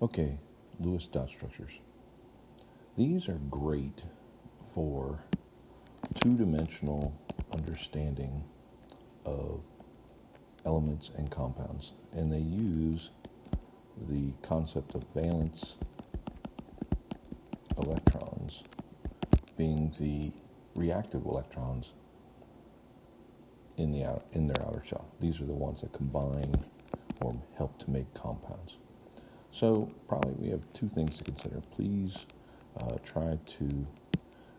Okay, Lewis dot structures. These are great for two-dimensional understanding of elements and compounds, and they use the concept of valence electrons being the reactive electrons in their outer shell. These are the ones that combine or help to make compounds. So probably we have two things to consider. Please try to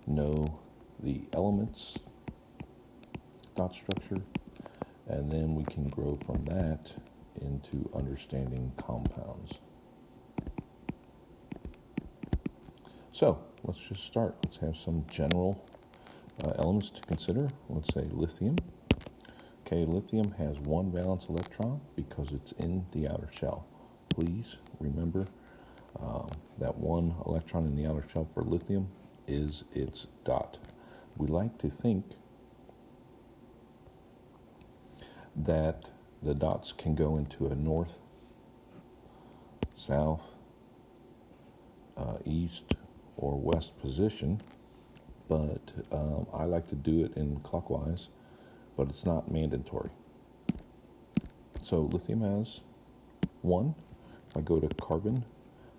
know the elements dot structure, and then we can grow from that into understanding compounds. So let's just start. Let's have some general elements to consider. Let's say lithium. Okay, lithium has one valence electron because it's in the outer shell. Please remember that one electron in the outer shell for lithium is its dot. We like to think that the dots can go into a north, south, east, or west position, but I like to do it in clockwise, but it's not mandatory. So lithium has one. If I go to carbon,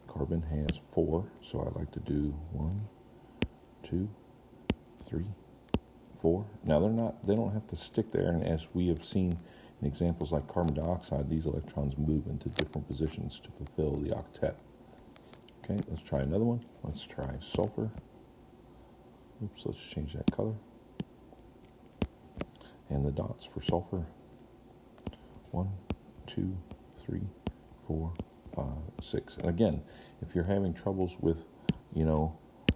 carbon has four, so I like to do 1, 2, 3, 4. Now they don't have to stick there, and as we have seen in examples like carbon dioxide, these electrons move into different positions to fulfill the octet. Okay, let's try another one. Let's try sulfur. Oops, let's change that color. And the dots for sulfur. 1, 2, 3, 4, 5, 6. And again, if you're having troubles with,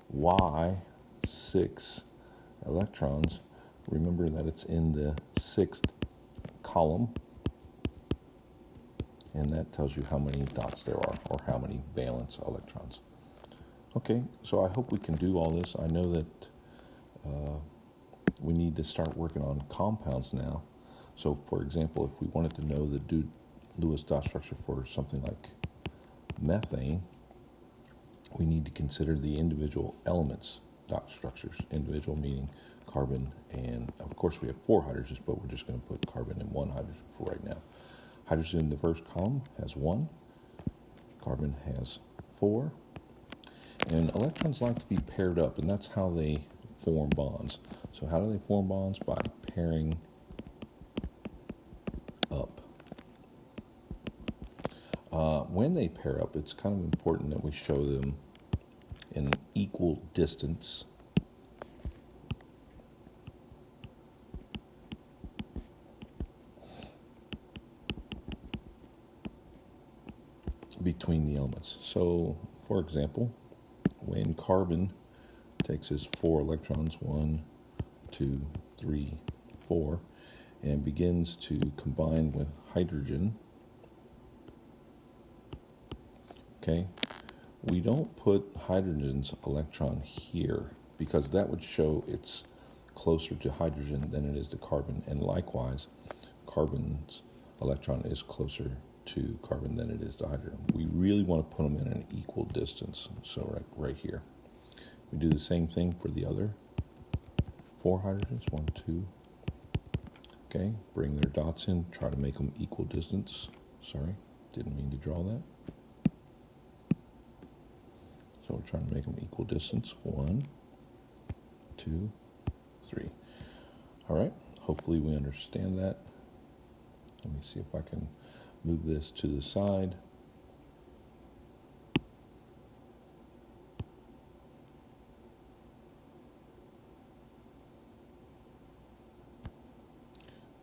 why 6 electrons, remember that it's in the 6th column, and that tells you how many dots there are, or how many valence electrons. Okay, so I hope we can do all this. I know that we need to start working on compounds now. So, for example, if we wanted to know the Lewis dot structure for something like methane, we need to consider the individual elements dot structures. Individual meaning carbon, and of course we have 4 hydrogens, but we're just going to put carbon and 1 hydrogen for right now. Hydrogen in the first column has 1, carbon has 4, and electrons like to be paired up, and that's how they form bonds. So how do they form bonds? By pairing up. When they pair up, it's kind of important that we show them in an equal distance between the elements. So, for example, when carbon takes his 4 electrons, 1, 2, 3, 4, and begins to combine with hydrogen, okay, we don't put hydrogen's electron here because that would show it's closer to hydrogen than it is to carbon, and likewise, carbon's electron is closer to carbon than it is to hydrogen. We really want to put them in an equal distance, so right here. We do the same thing for the other 4 hydrogens, 1, 2. Okay, bring their dots in, try to make them equal distance. Sorry, didn't mean to draw that. So we're trying to make them equal distance. 1, 2, 3. All right, hopefully we understand that. Let me see if I can move this to the side.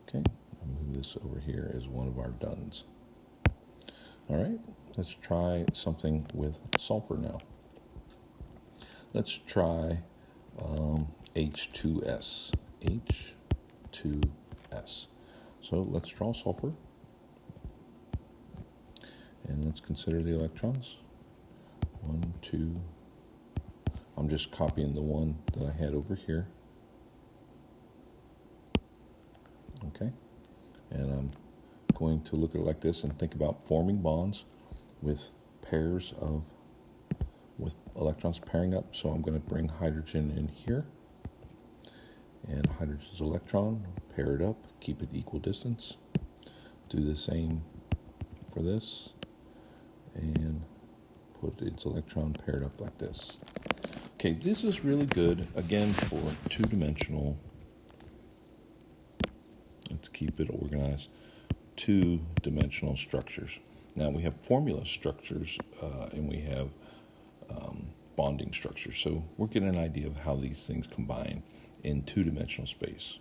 Okay, I'll move this over here as one of our dones. All right, let's try something with sulfur now. Let's try H2S. H2S. So let's draw sulfur. And let's consider the electrons. 1, 2. I'm just copying the one that I had over here. Okay. And I'm going to look at it like this and think about forming bonds with pairs with electrons pairing up. So I'm going to bring hydrogen in here, and hydrogen's electron, pair it up, keep it equal distance. Do the same for this, and put its electron paired up like this. Okay, this is really good, again, for two-dimensional, let's keep it organized, two-dimensional structures. Now we have formula structures and we have bonding structures. So we're getting an idea of how these things combine in two-dimensional space.